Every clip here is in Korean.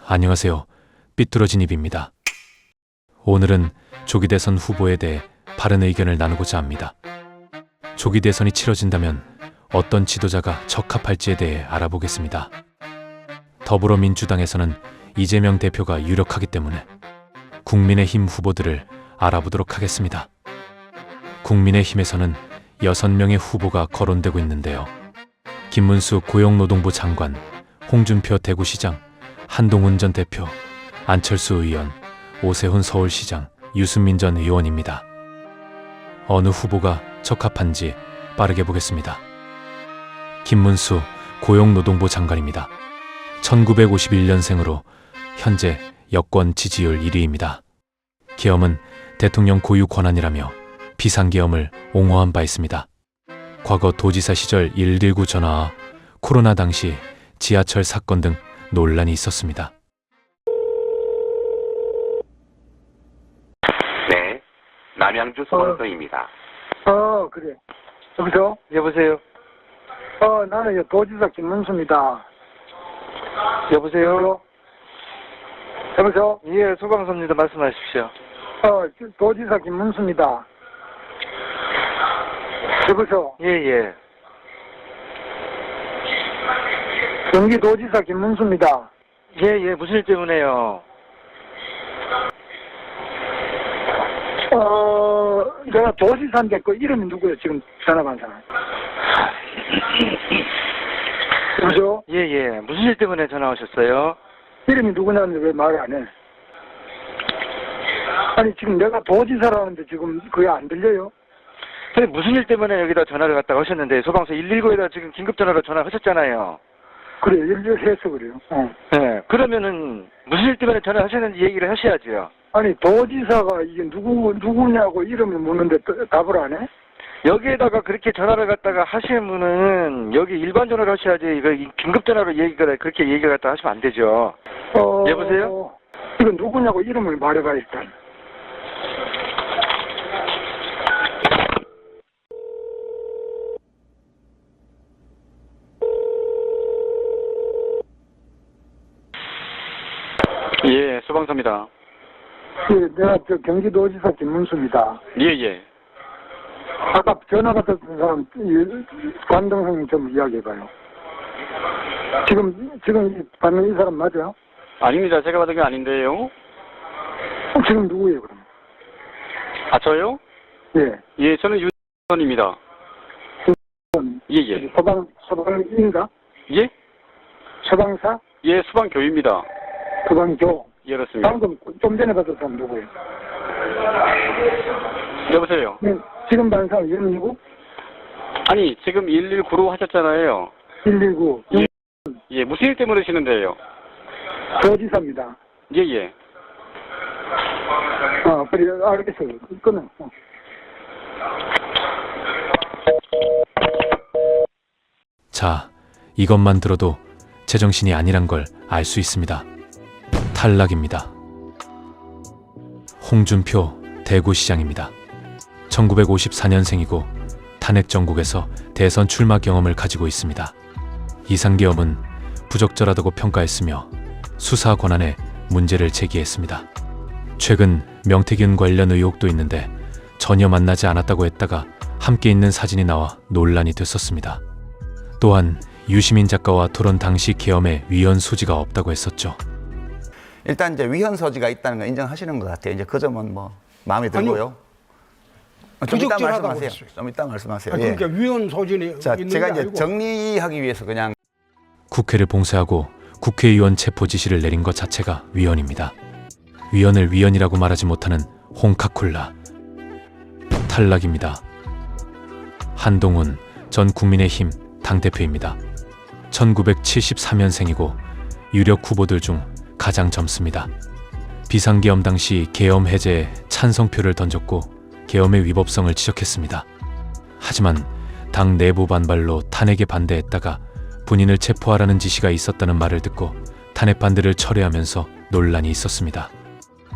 안녕하세요. 삐뚤어진 입입니다. 오늘은 조기 대선 후보에 대해 바른 의견을 나누고자 합니다. 조기 대선이 치러진다면 어떤 지도자가 적합할지에 대해 알아보겠습니다. 더불어민주당에서는 이재명 대표가 유력하기 때문에 국민의힘 후보들을 알아보도록 하겠습니다. 국민의힘에서는 6명의 후보가 거론되고 있는데요. 김문수 고용노동부 장관, 홍준표 대구시장, 한동훈 전 대표, 안철수 의원, 오세훈 서울시장, 유승민 전 의원입니다. 어느 후보가 적합한지 빠르게 보겠습니다. 김문수 고용노동부 장관입니다. 1951년생으로 현재 여권 지지율 1위입니다. 계엄은 대통령 고유 권한이라며 비상계엄을 옹호한 바 있습니다. 과거 도지사 시절 119 전화와 코로나 당시 지하철 사건 등 논란이 있었습니다. 네, 남양주 소방서입니다. 그래. 여보세요? 여보세요? 나는 도지사 김문수입니다. 여보세요? 여보세요? 예, 소방서입니다. 말씀하십시오. 도지사 김문수입니다. 여보세요? 예, 예. 경기도지사 김문수입니다. 예, 예. 무슨 일 때문에요? 내가 도지사인데 그 이름이 누구예요? 지금 전화 받은 사람. 여보세요? 예, 예. 무슨 일 때문에 전화 오셨어요? 이름이 누구냐는데 왜 말을 안 해? 아니, 지금 내가 도지사라는데 지금 그게 안 들려요? 선생님, 무슨 일 때문에 여기다 전화를 갖다가 하셨는데, 소방서 119에다 지금 긴급전화로 전화하셨잖아요. 그래, 일일해서 그래요. 네. 그러면은, 무슨 일 때문에 전화하셨는지 얘기를 하셔야죠. 아니, 도지사가 이게 누구냐고 이름을 묻는데 답을 안 해? 여기에다가 그렇게 전화를 갖다가 하시는 분은, 여기 일반 전화를 하셔야지, 이거 긴급전화로 그렇게 얘기를 갖다가 하시면 안 되죠. 여보세요? 이거 누구냐고 이름을 말해봐, 일단. 예, 소방서입니다. 예, 내가 경기도지사 김문수입니다. 예, 예. 아까 전화 받았던 사람, 관동생 좀 이야기해봐요. 지금 받는 이 사람 맞아요? 아닙니다. 제가 받은 게 아닌데요. 지금 누구예요, 그럼? 아, 저요? 예. 예, 저는 유선입니다. 예, 예. 소방인가? 예? 소방사? 예, 수방교입니다. 소방교? 예, 그렇습니다. 방금 좀 전에 받은 사람 누구예요? 여보세요? 네, 지금 받은 사람 119? 아니, 지금 119로 하셨잖아요. 119. 예. 예, 무슨 일 때문에 그러시는데요? 도지사입니다. 예, 예. 그래, 알겠어요. 끊어. 자, 이것만 들어도 제정신이 아니란 걸 알 수 있습니다. 탈락입니다. 홍준표 대구시장입니다. 1954년생이고 탄핵 정국에서 대선 출마 경험을 가지고 있습니다. 이상계엄은 부적절하다고 평가했으며 수사 권한에 문제를 제기했습니다. 최근 명태균 관련 의혹도 있는데 전혀 만나지 않았다고 했다가 함께 있는 사진이 나와 논란이 됐었습니다. 또한 유시민 작가와 토론 당시 계엄에 위헌 소지가 없다고 했었죠. 일단 이제 위헌 소지가 있다는 거 인정하시는 것 같아요. 이제 그 점은 뭐 마음에 들고요. 좀 이따 말씀하세요. 좀 이따 말씀하세요. 그러니까 위헌 소진이 자, 있는 제가 게 이제 아니고. 정리하기 위해서 그냥 국회를 봉쇄하고 국회의원 체포 지시를 내린 것 자체가 위헌입니다. 위헌을 위헌이라고 말하지 못하는 홍카콜라. 탈락입니다. 한동훈 전 국민의힘 당대표입니다. 1973년생이고 유력 후보들 중 가장 젊습니다. 비상계엄 당시 계엄 해제에 찬성표를 던졌고 계엄의 위법성을 지적했습니다. 하지만 당 내부 반발로 탄핵에 반대했다가 본인을 체포하라는 지시가 있었다는 말을 듣고 탄핵 반대를 철회하면서 논란이 있었습니다.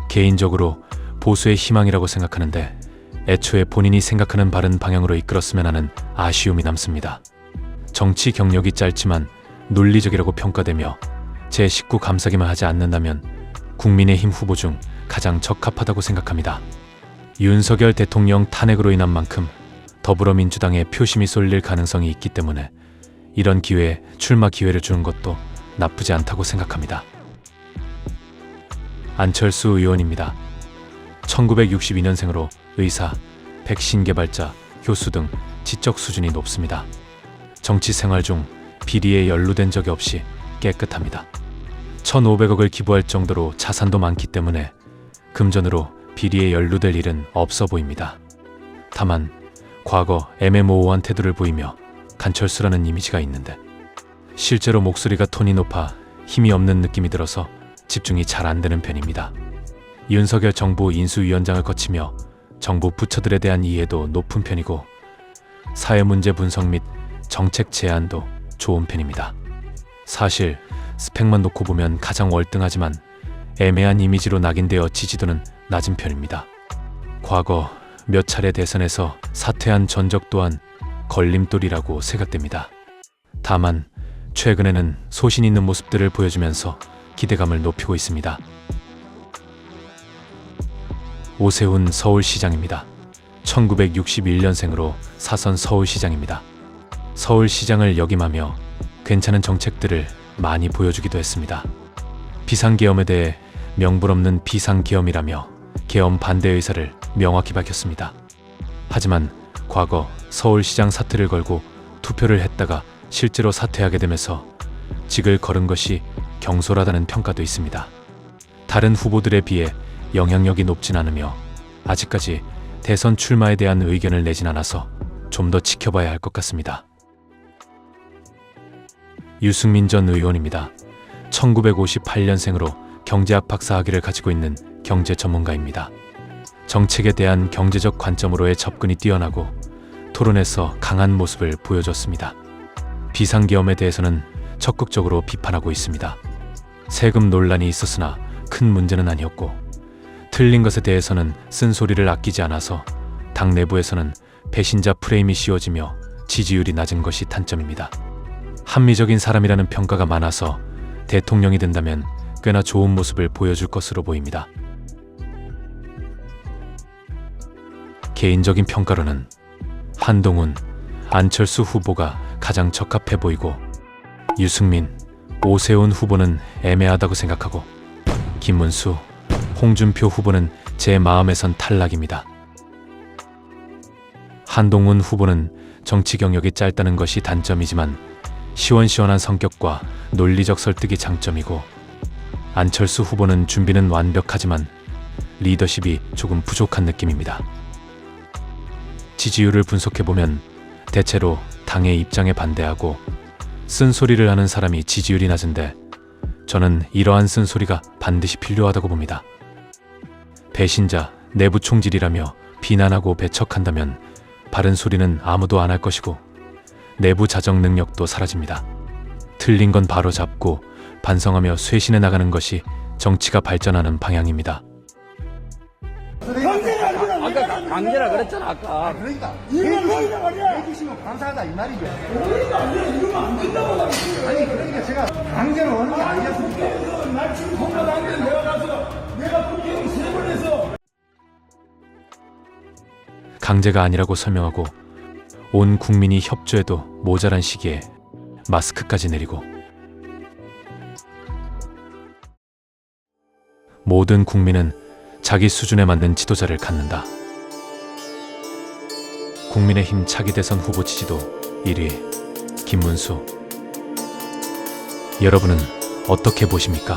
개인적으로 보수의 희망이라고 생각하는데 애초에 본인이 생각하는 바른 방향으로 이끌었으면 하는 아쉬움이 남습니다. 정치 경력이 짧지만 논리적이라고 평가되며 제19 감싸기만 하지 않는다면 국민의힘 후보 중 가장 적합하다고 생각합니다. 윤석열 대통령 탄핵으로 인한 만큼 더불어민주당에 표심이 쏠릴 가능성이 있기 때문에 이런 기회에 출마 기회를 주는 것도 나쁘지 않다고 생각합니다. 안철수 의원입니다. 1962년생으로 의사, 백신 개발자, 교수 등 지적 수준이 높습니다. 정치 생활 중 비리에 연루된 적이 없이 깨끗합니다. 1,500억을 기부할 정도로 자산도 많기 때문에 금전으로 비리에 연루될 일은 없어 보입니다. 다만 과거 애매모호한 태도를 보이며 간철수라는 이미지가 있는데 실제로 목소리가 톤이 높아 힘이 없는 느낌이 들어서 집중이 잘 안 되는 편입니다. 윤석열 정부 인수위원장을 거치며 정부 부처들에 대한 이해도 높은 편이고 사회문제 분석 및 정책 제안도 좋은 편입니다. 사실 스펙만 놓고 보면 가장 월등하지만 애매한 이미지로 낙인되어 지지도는 낮은 편입니다. 과거 몇 차례 대선에서 사퇴한 전적 또한 걸림돌이라고 생각됩니다. 다만 최근에는 소신 있는 모습들을 보여주면서 기대감을 높이고 있습니다. 오세훈 서울시장입니다. 1961년생으로 사선 서울시장입니다. 서울시장을 역임하며 괜찮은 정책들을 많이 보여주기도 했습니다. 비상계엄에 대해 명분 없는 비상계엄이라며 계엄 반대 의사를 명확히 밝혔습니다. 하지만 과거 서울시장 사퇴를 걸고 투표를 했다가 실제로 사퇴하게 되면서 직을 걸은 것이 경솔하다는 평가도 있습니다. 다른 후보들에 비해 영향력이 높진 않으며 아직까지 대선 출마에 대한 의견을 내진 않아서 좀 더 지켜봐야 할 것 같습니다. 유승민 전 의원입니다. 1958년생으로 경제학 박사 학위를 가지고 있는 경제 전문가입니다. 정책에 대한 경제적 관점으로의 접근이 뛰어나고 토론에서 강한 모습을 보여줬습니다. 비상계엄에 대해서는 적극적으로 비판하고 있습니다. 세금 논란이 있었으나 큰 문제는 아니었고 틀린 것에 대해서는 쓴소리를 아끼지 않아서 당 내부에서는 배신자 프레임이 씌워지며 지지율이 낮은 것이 단점입니다. 합리적인 사람이라는 평가가 많아서 대통령이 된다면 꽤나 좋은 모습을 보여줄 것으로 보입니다. 개인적인 평가로는 한동훈, 안철수 후보가 가장 적합해 보이고 유승민, 오세훈 후보는 애매하다고 생각하고 김문수, 홍준표 후보는 제 마음에선 탈락입니다. 한동훈 후보는 정치 경력이 짧다는 것이 단점이지만 시원시원한 성격과 논리적 설득이 장점이고 안철수 후보는 준비는 완벽하지만 리더십이 조금 부족한 느낌입니다. 지지율을 분석해보면 대체로 당의 입장에 반대하고 쓴소리를 하는 사람이 지지율이 낮은데 저는 이러한 쓴소리가 반드시 필요하다고 봅니다. 배신자, 내부 총질이라며 비난하고 배척한다면 바른 소리는 아무도 안 할 것이고 내부 자정 능력도 사라집니다. 틀린 건 바로 잡고 반성하며 쇄신해 나가는 것이 정치가 발전하는 방향입니다. 아까 강제라 그랬잖아 아까. 그러니까 해주시면 감사하다 이 말이죠. 그러니까 이러면 안 된다고. 아니 그러니까 제가 강제로 오는 게 아니었습니까? 나 지금 공감하는데 내가 가서 내가 국회의원 3번 해서 강제가 아니라고 설명하고 온 국민이 협조해도 모자란 시기에 마스크까지 내리고 모든 국민은 자기 수준에 맞는 지도자를 갖는다. 국민의힘 차기 대선 후보 지지도 1위 김문수. 여러분은 어떻게 보십니까?